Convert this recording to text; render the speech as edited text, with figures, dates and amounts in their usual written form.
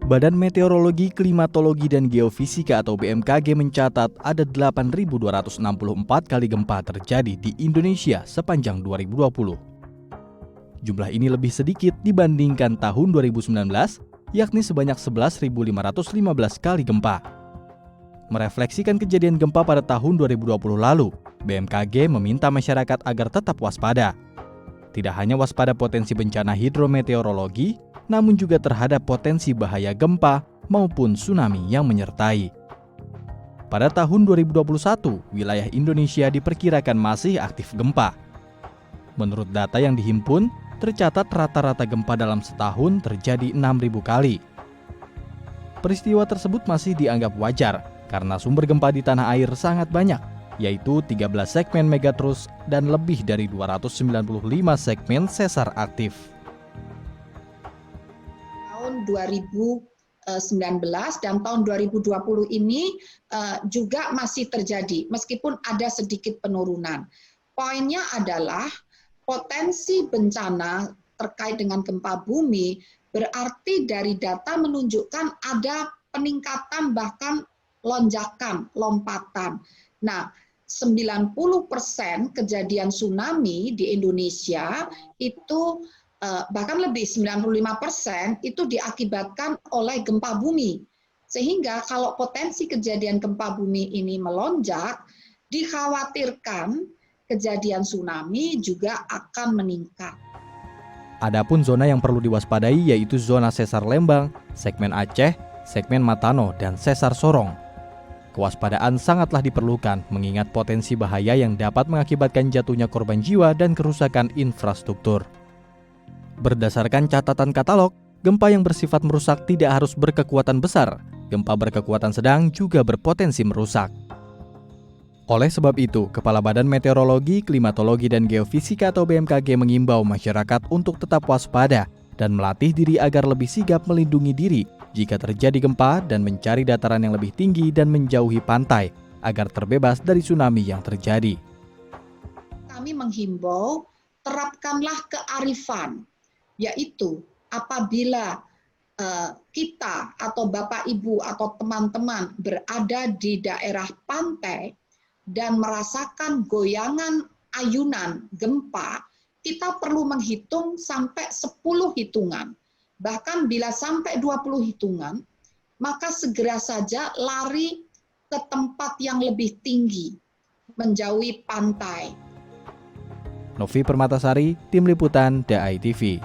Badan Meteorologi, Klimatologi, dan Geofisika atau BMKG mencatat ada 8.264 kali gempa terjadi di Indonesia sepanjang 2020. Jumlah ini lebih sedikit dibandingkan tahun 2019, yakni sebanyak 11.515 kali gempa. Merefleksikan kejadian gempa pada tahun 2020 lalu, BMKG meminta masyarakat agar tetap waspada. Tidak hanya waspada potensi bencana hidrometeorologi, namun juga terhadap potensi bahaya gempa maupun tsunami yang menyertai. Pada tahun 2021, wilayah Indonesia diperkirakan masih aktif gempa. Menurut data yang dihimpun, tercatat rata-rata gempa dalam setahun terjadi 6.000 kali. Peristiwa tersebut masih dianggap wajar karena sumber gempa di tanah air sangat banyak, yaitu 13 segmen megatrus dan lebih dari 295 segmen sesar aktif. Tahun 2019 dan tahun 2020 ini juga masih terjadi, meskipun ada sedikit penurunan. Poinnya adalah potensi bencana terkait dengan gempa bumi berarti dari data menunjukkan ada peningkatan bahkan lonjakan, lompatan. Nah, 90% kejadian tsunami di Indonesia itu bahkan lebih 95% itu diakibatkan oleh gempa bumi. Sehingga kalau potensi kejadian gempa bumi ini melonjak, dikhawatirkan kejadian tsunami juga akan meningkat. Adapun zona yang perlu diwaspadai yaitu zona sesar Lembang, segmen Aceh, segmen Matano, dan sesar Sorong. Kewaspadaan sangatlah diperlukan mengingat potensi bahaya yang dapat mengakibatkan jatuhnya korban jiwa dan kerusakan infrastruktur. Berdasarkan catatan katalog, gempa yang bersifat merusak tidak harus berkekuatan besar. Gempa berkekuatan sedang juga berpotensi merusak. Oleh sebab itu, Kepala Badan Meteorologi, Klimatologi, dan Geofisika atau BMKG mengimbau masyarakat untuk tetap waspada dan melatih diri agar lebih sigap melindungi diri jika terjadi gempa dan mencari dataran yang lebih tinggi dan menjauhi pantai agar terbebas dari tsunami yang terjadi. Kami menghimbau terapkanlah kearifan, yaitu apabila kita atau Bapak Ibu atau teman-teman berada di daerah pantai dan merasakan goyangan ayunan gempa, kita perlu menghitung sampai 10 hitungan. Bahkan bila sampai 20 hitungan, maka segera saja lari ke tempat yang lebih tinggi, menjauhi pantai. Novi Permatasari, Tim Liputan DAI TV.